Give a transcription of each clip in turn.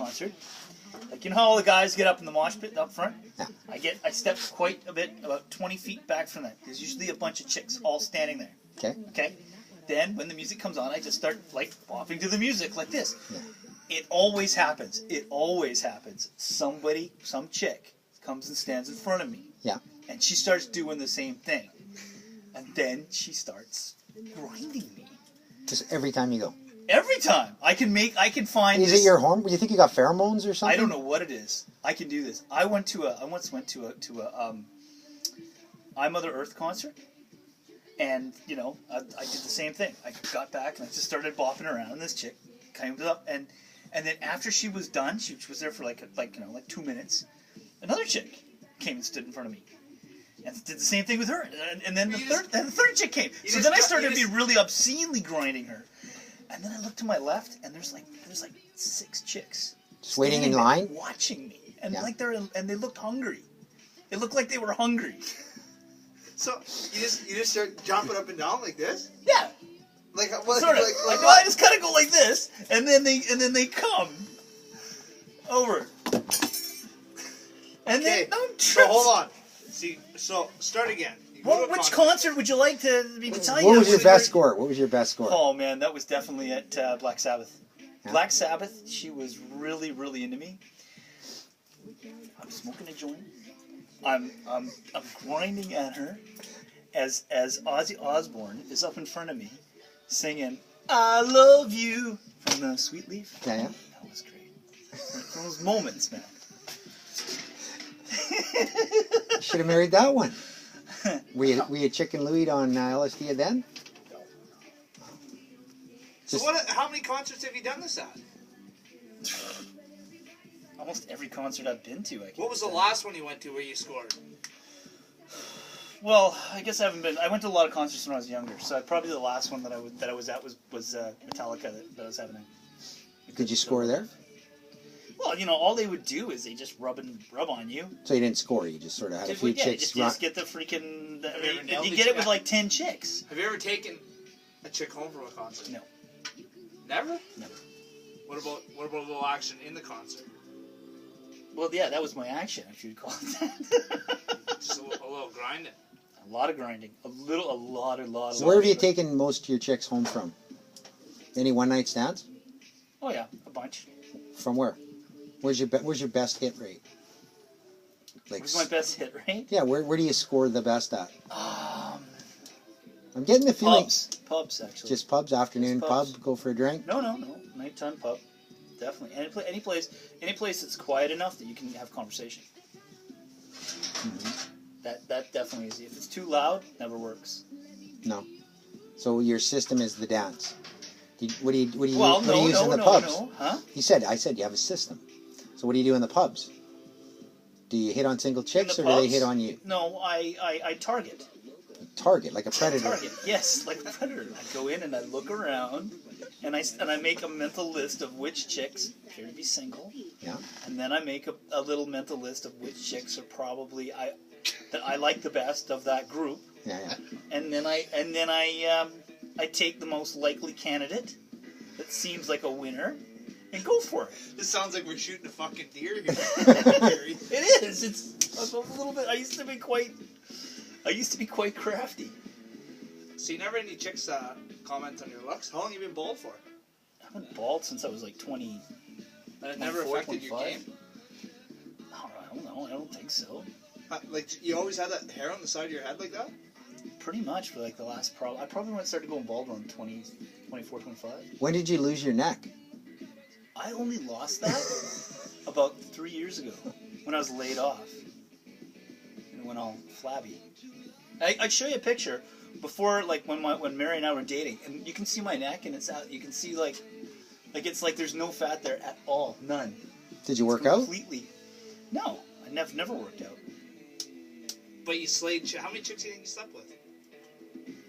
concert, like you know how all the guys get up in the mosh pit up front? Yeah. I step quite a bit, about 20 feet back from that. There's usually a bunch of chicks all standing there. Okay. Okay? Then when the music comes on, I just start like bopping to the music like this. Yeah. It always happens. It always happens. Somebody, some chick, comes and stands in front of me. Yeah. And she starts doing the same thing. And then she starts grinding me. Just every time you go. Every time. I can find Is it your horn? Do you think you got pheromones or something? I don't know what it is. I can do this. I once went to a I Mother Earth concert. And, you know, I did the same thing. I got back and I just started bopping around, and this chick came up, and then after she was done, she was there for like 2 minutes. Another chick came and stood in front of me, and did the same thing with her. And then the third chick came. So then I started to be really obscenely grinding her. And then I looked to my left, and there's like 6 chicks just waiting in line, watching me, and they looked hungry. They looked like they were hungry. So you just start jumping up and down like this? Yeah. Like what? Sort of. Like I just kind of go like this, and then they come over. And okay. then no. So hold on. See. So start again. Which concert would you like me to tell you? What was your best score? What was your best score? Oh man, that was definitely at Black Sabbath. Yeah. Black Sabbath. She was really, really into me. I'm smoking a joint. I'm grinding at her as Ozzy Osbourne is up in front of me singing "I Love You" from the Sweet Leaf. Yeah. That was great. From those moments, man. Should have married that one. Were you Chicken Louie on LSD then? No. So how many concerts have you done this at? Almost every concert I've been to. What was the last one you went to where you scored? Well, I guess I haven't been. I went to a lot of concerts when I was younger, so probably the last one that I was at was Metallica that was happening. Did you score there? Well, you know, all they would do is they just rub on you. So you didn't score. You just sort of had a few chicks. Just get the freaking. You get it with like 10 chicks. Have you ever taken a chick home from a concert? No. Never? Never. What about a little action in the concert? Well, yeah, that was my action, if you'd call it that. Just a little grinding. A lot of grinding. A lot. So where have you taken most of your chicks home from? Any one night stands? Oh yeah, a bunch. From where? Where's your best hit rate? Like, where's my best hit rate? Yeah, where do you score the best at? I'm getting the feeling. Pubs actually. Just pubs, afternoon Just pubs. pub, go for a drink? No. Nighttime pub. Definitely. Any place that's quiet enough that you can have conversation. Mm-hmm. That definitely is. If it's too loud, never works. No. So your system is the dance. What do you use in the pubs? No. Huh? I said you have a system. So what do you do in the pubs? Do you hit on single chicks or do they hit on you? No, I target. Target, like a predator. Target, yes, like a predator. I go in and I look around, and I make a mental list of which chicks appear to be single. Yeah. And then I make a little mental list of which chicks are probably that I like the best of that group. Yeah. And then I take the most likely candidate that seems like a winner and go for it. This sounds like we're shooting a fucking deer here. It is. It's a little bit. I used to be quite crafty. So you never had any chicks comment on your looks? How long have you been bald for? I've been bald since I was like 20. And it never affected 25? your game? I don't know. I don't think so. Like you always had that hair on the side of your head like that? Pretty much for like the last I probably started going bald around 24, 25. When did you lose your neck? I only lost that about 3 years ago when I was laid off. And it went all flabby. I'd show you a picture before, like when Mary and I were dating, and you can see my neck, and it's out. You can see like it's like there's no fat there at all, none. Did you work out? Completely. No, I never worked out. But you slayed. How many chicks do you think you slept with?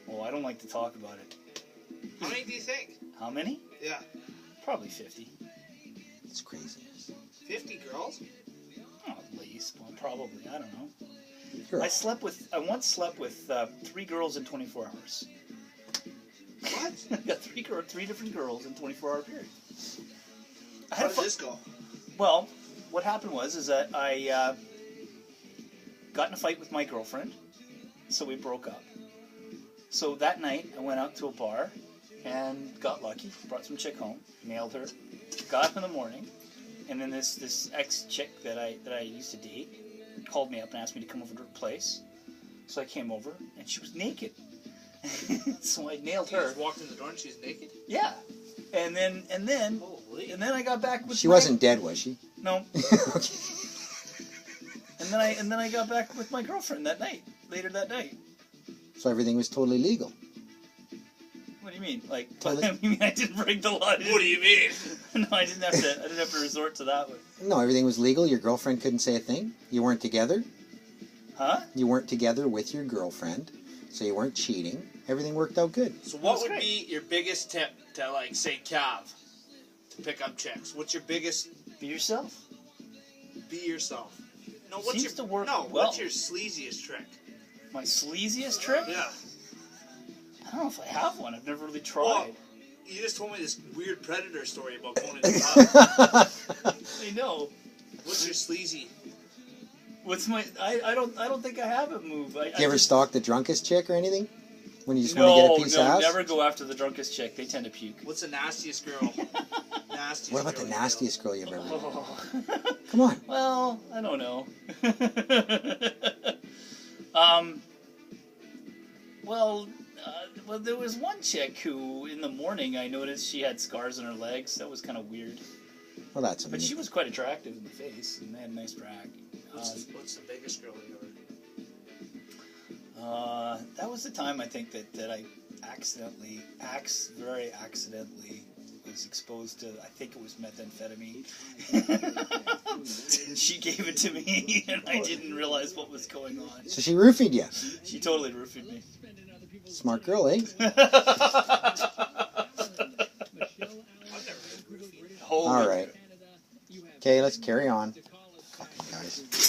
Well, I don't like to talk about it. How many do you think? How many? Yeah. Probably 50. It's crazy. 50 girls? Oh, at least. Well, probably. I don't know. Girl. I once slept with 3 girls in 24 hours. What? I got three different girls in 24-hour period. How did this go? Well, what happened is that I got in a fight with my girlfriend, so we broke up. So that night, I went out to a bar and got lucky, brought some chick home, nailed her, got up in the morning, and then this ex-chick that I used to date called me up and asked me to come over to her place. So I came over, and she was naked. So I nailed You her. just walked in the door and she's naked? Yeah. And then Holy. I got back with She wasn't dead, was she? No. Okay. And then I got back with my girlfriend that night, later that night. So everything was totally legal. What do you mean? Like, Totally. you mean I didn't break the law? What do you mean? No, I didn't have to resort to that one. No, everything was legal. Your girlfriend couldn't say a thing. You weren't together. Huh? You weren't together with your girlfriend, so you weren't cheating. Everything worked out good. So what That's would great. be your biggest tip to, like, say, Cav, to pick up chicks? What's your biggest... Be yourself. Be yourself. No, what's Seems your... to work no, well. what's your sleaziest trick? My sleaziest trick? Yeah. I don't know if I have one. I've never really Well, tried. you just told me this weird predator story about going to the pub. I know. What's your sleazy? What's my? I don't think I have a move. Do you ever stalk the drunkest chick or anything? When you just No, want to get a piece no, of ass? never go after the drunkest chick. They tend to puke. What's the nastiest girl? Nastiest What about girl the you know? nastiest girl you've ever met? Oh. Come on. Well, I don't know. Well, there was one chick who, in the morning, I noticed she had scars on her legs. That was kind of weird. Well, that's But she amazing. was quite attractive in the face, and they had a nice drag. What's the biggest girl you ever... That was the time I think that I very accidentally was exposed to, I think it was methamphetamine. She gave it to me, and I didn't realize what was going on. So she roofied you. She totally roofied me. Smart girl, eh? Holy All right. Okay, let's carry on. Fucking guys.